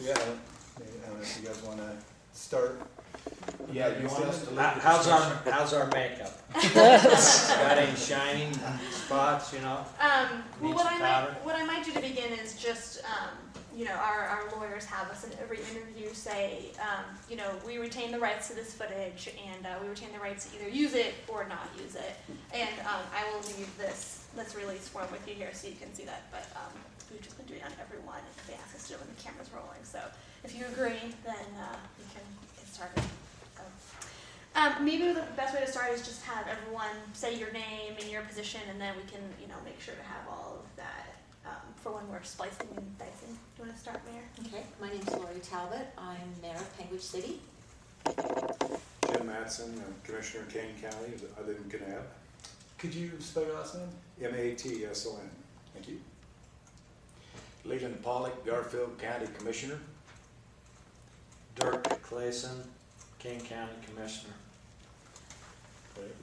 Yeah, I don't know if you guys want to start. Yeah, you want us to lead the How's discussion? our makeup? Got any shining spots, you know? Well, Need what some I powder? might do to begin is just, our lawyers have us in every interview say, we retain the rights to this footage, and we retain the rights to either use it or not use it. And I will leave this release form with you here so you can see that. But we've just been doing it on everyone. They ask us to do it when the camera's rolling. So if you agree, then we can get started. So, maybe the best way to start is just have everyone say your name and your position, and then we can, make sure to have all of that for when we're splicing and dicing. Do you want to start, Mayor? Okay, my name's Lori Talbot. I'm Mayor of Penguich City. Jim Mattson, I'm Commissioner in Kane County. I live in Kanab. Could you spell your last name? M-A-T-S-O-N. Thank you. Leland Pollock, Garfield County Commissioner. Dirk Clayson, King County Commissioner. Great.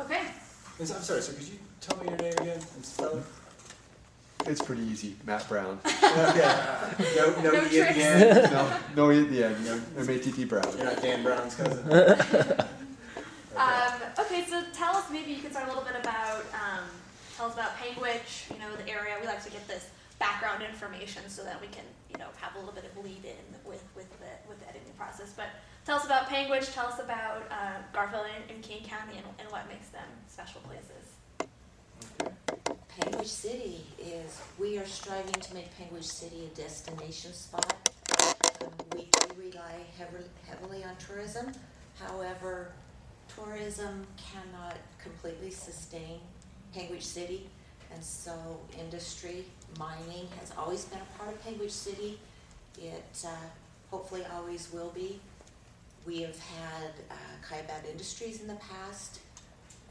Okay. I'm sorry, so could you tell me your name again and spell it? It's pretty easy, Matt Brown. Okay. No No E at tricks. the end. No E at the end, no M-A-T-T Brown. You're not Dan Brown's cousin. Okay, so tell us, maybe you could start a little bit about, tell us about Penguich, the area. We like to get this background information so that we can, have a little bit of lead in with the editing process. But tell us about Penguich, tell us about Garfield and King County and what makes them special places. Penguich City we are striving to make Penguich City a destination spot. We do rely heavily on tourism. However, tourism cannot completely sustain Penguich City. And so industry, mining has always been a part of Penguich City. It hopefully always will be. We have had Kaibab Industries in the past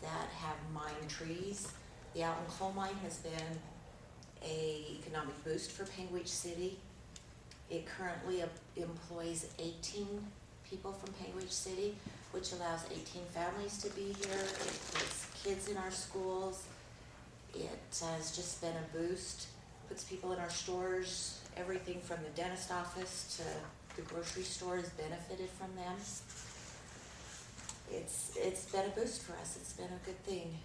that have mined trees. The Alton Coal Mine has been an economic boost for Penguich City. It currently employs 18 people from Penguich City, which allows 18 families to be here. It puts kids in our schools. It has just been a boost, puts people in our stores. Everything from the dentist office to the grocery store has benefited from them. It's been a boost for us. It's been a good thing.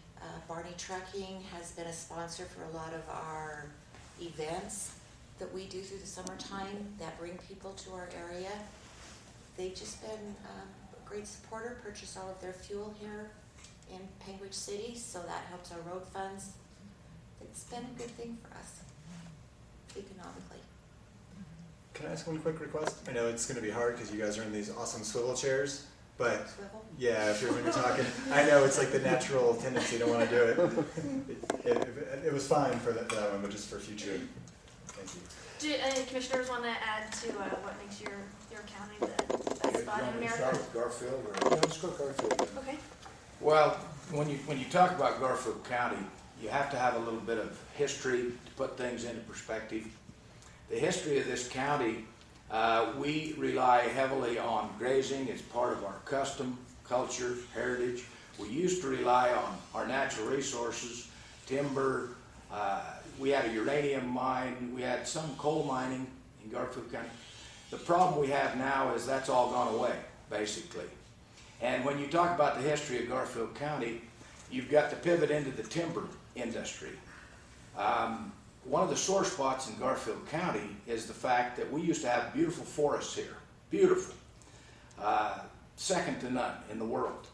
Barney Trucking has been a sponsor for a lot of our events that we do through the summertime that bring people to our area. They've just been a great supporter, purchase all of their fuel here in Penguich City, so that helps our road funds. It's been a good thing for us, economically. Can I ask one quick request? I know it's going to be hard because you guys are in these awesome swivel chairs, but Swivel? yeah, if you're when you're talking, I know it's like the natural tendency to want to do it. It was fine for that one, but just for future. Thank you. Do any commissioners want to add to what makes your county the best spot in You want me to America? start with Garfield or? No, let's go Garfield. Okay. Well, when you talk about Garfield County, you have to have a little bit of history to put things into perspective. The history of this county, we rely heavily on grazing. It's part of our custom, culture, heritage. We used to rely on our natural resources, timber. We had a uranium mine. We had some coal mining in Garfield County. The problem we have now is that's all gone away, basically. And when you talk about the history of Garfield County, you've got to pivot into the timber industry. One of the sore spots in Garfield County is the fact that we used to have beautiful forests here. Beautiful. Second to none in the world.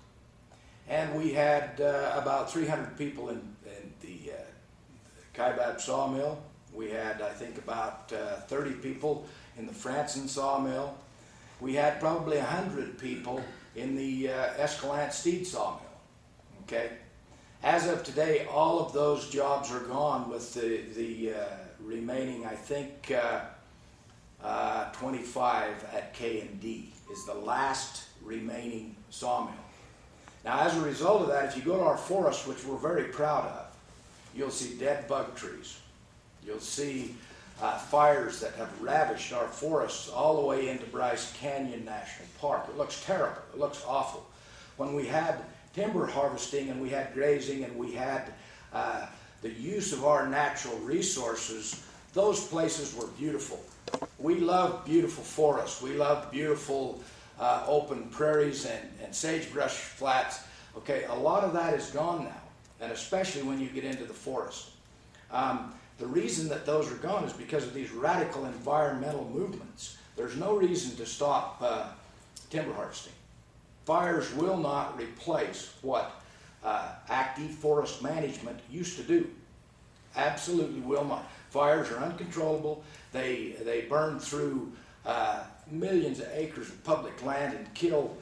And we had about 300 people in the Kaibab sawmill. We had, I think, about 30 people in the Franson sawmill. We had probably 100 people in the Escalante Steed sawmill. Okay? As of today, all of those jobs are gone, with the remaining, I think, 25 at K&D is the last remaining sawmill. Now, as a result of that, if you go to our forest, which we're very proud of, you'll see dead bug trees. You'll see fires that have ravished our forests all the way into Bryce Canyon National Park. It looks terrible. It looks awful. When we had timber harvesting and we had grazing and we had the use of our natural resources, those places were beautiful. We love beautiful forests. We love beautiful open prairies and sagebrush flats. Okay, a lot of that is gone now, and especially when you get into the forest. The reason that those are gone is because of these radical environmental movements. There's no reason to stop timber harvesting. Fires will not replace what active forest management used to do. Absolutely will not. Fires are uncontrollable. They burn through millions of acres of public land and kill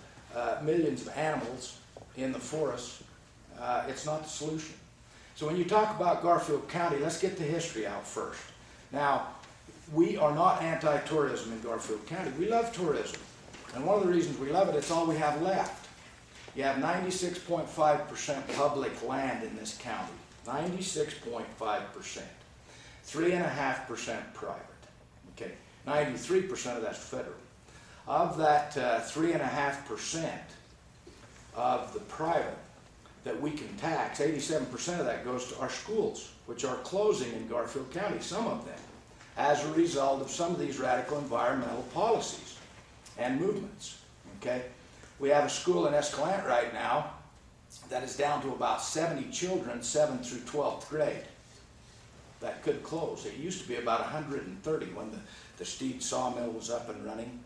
millions of animals in the forest. It's not the solution. So when you talk about Garfield County, let's get the history out first. Now, we are not anti-tourism in Garfield County. We love tourism. And one of the reasons we love it, it's all we have left. You have 96.5% public land in this county. 96.5%. 3.5% private. Okay, 93% of that's federal. Of that 3.5% of the private that we can tax, 87% of that goes to our schools, which are closing in Garfield County, some of them, as a result of some of these radical environmental policies and movements. Okay, we have a school in Escalante right now that is down to about 70 children, 7th through 12th grade. That could close. It used to be about 130 when the Steed sawmill was up and running.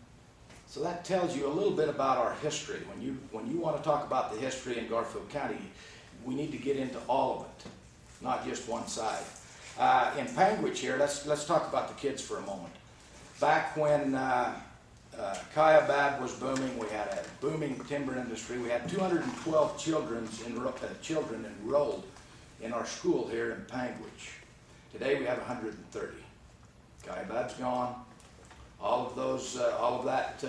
So that tells you a little bit about our history. When you want to talk about the history in Garfield County, we need to get into all of it, not just one side. In Panguitch here, let's talk about the kids for a moment. Back when Kiabad was booming, we had a booming timber industry. We had 212 children enrolled in our school here in Panguitch. Today we have 130. Kiabad's gone. All of that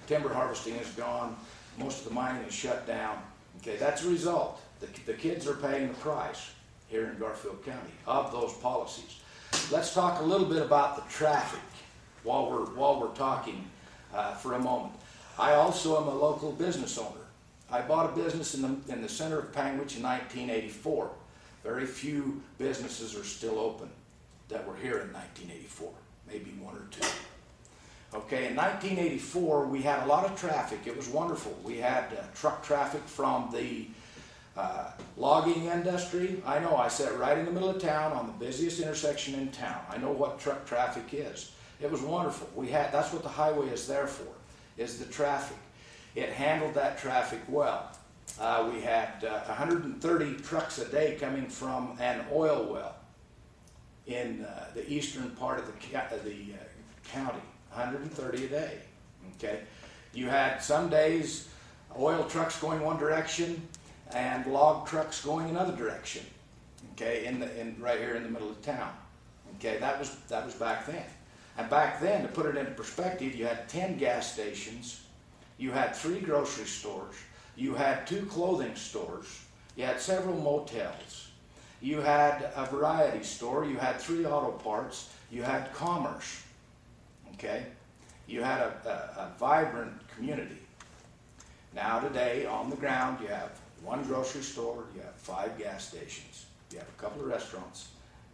timber harvesting is gone. Most of the mining is shut down. Okay, that's a result. The kids are paying the price here in Garfield County of those policies. Let's talk a little bit about the traffic while we're talking for a moment. I also am a local business owner. I bought a business in the center of Panguitch in 1984. Very few businesses are still open that were here in 1984, maybe one or two. Okay, in 1984, we had a lot of traffic. It was wonderful. We had truck traffic from the logging industry. I know, I sat right in the middle of town on the busiest intersection in town. I know what truck traffic is. It was wonderful. That's what the highway is there for, is the traffic. It handled that traffic well. We had 130 trucks a day coming from an oil well in the eastern part of the county. 130 a day. Okay, you had some days oil trucks going one direction and log trucks going another direction. Okay, right here in the middle of town. Okay, that was back then. And back then, to put it into perspective, you had 10 gas stations, you had 3 grocery stores, you had 2 clothing stores, you had several motels, you had a variety store, you had 3 auto parts, you had commerce. Okay, you had a vibrant community. Now today, on the ground, you have 1 grocery store, you have 5 gas stations, you have a couple of restaurants,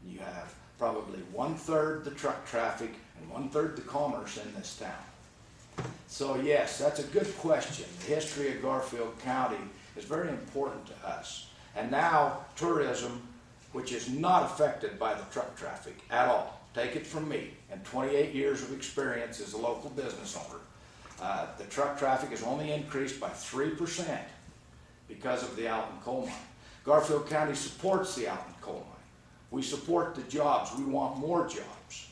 you have probably 1/3 the truck traffic and 1/3 the commerce in this town. So yes, that's a good question. The history of Garfield County is very important to us. And now tourism, which is not affected by the truck traffic at all. Take it from me, in 28 years of experience as a local business owner, the truck traffic has only increased by 3% because of the Alton coal mine. Garfield County supports the Alton coal mine. We support the jobs. We want more jobs.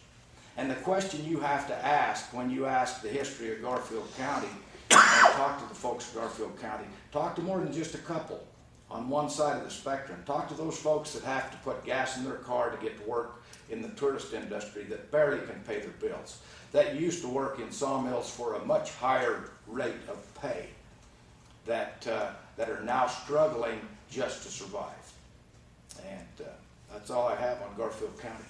And the question you have to ask when you ask the history of Garfield County, and talk to the folks of Garfield County, talk to more than just a couple on one side of the spectrum. Talk to those folks that have to put gas in their car to get to work in the tourist industry that barely can pay their bills, that used to work in sawmills for a much higher rate of pay, that are now struggling just to survive. And that's all I have on Garfield County.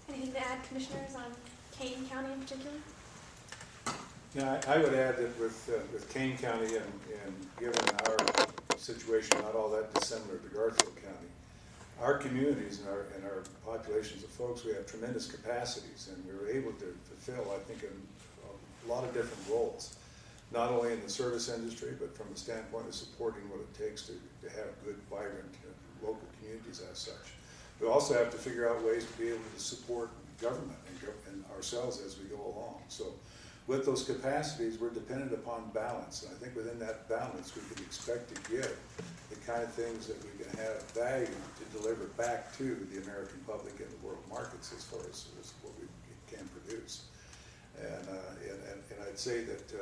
Anything to add, commissioners, on Kane County in particular? Yeah, I would add that with Kane County and given our situation not all that dissimilar to Garfield County, our communities and our populations of folks, we have tremendous capacities, and we were able to fulfill, I think, a lot of different roles, not only in the service industry, but from the standpoint of supporting what it takes to have good, vibrant local communities as such. We also have to figure out ways to be able to support government and ourselves as we go along. So with those capacities, we're dependent upon balance. And I think within that balance, we can expect to get the kind of things that we can have value to deliver back to the American public and the world markets as far as what we can produce. And I'd say that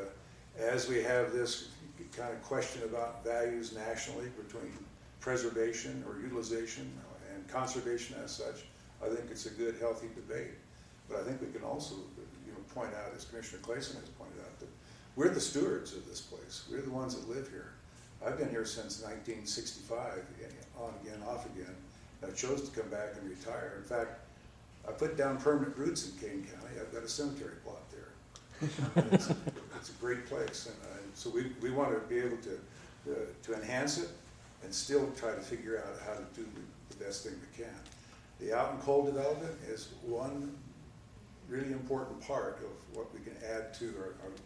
as we have this kind of question about values nationally between preservation or utilization and conservation as such, I think it's a good, healthy debate. But I think we can also, point out, as Commissioner Clayson has pointed out, that we're the stewards of this place. We're the ones that live here. I've been here since 1965, on again, off again. I chose to come back and retire. In fact, I put down permanent roots in Kane County. I've got a cemetery plot there. It's a great place, and so we want to be able to enhance it and still try to figure out how to do the best thing we can. The out and coal development is one really important part of what we can add to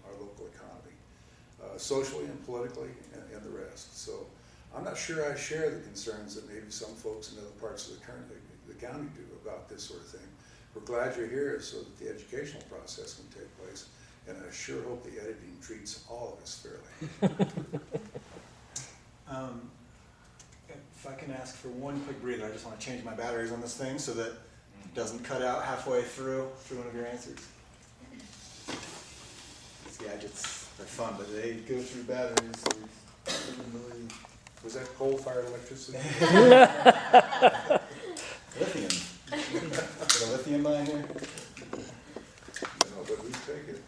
our local economy, socially and politically and the rest. So I'm not sure I share the concerns that maybe some folks in other parts of the county do about this sort of thing. We're glad you're here so that the educational process can take place, and I sure hope the editing treats all of us fairly. If I can ask for one quick breather, I just want to change my batteries on this thing so that it doesn't cut out halfway through one of your answers. These gadgets, they're fun, but they go through batteries. So really... Was that coal-fired electricity? Lithium. Got a lithium mine here? No, but we take it.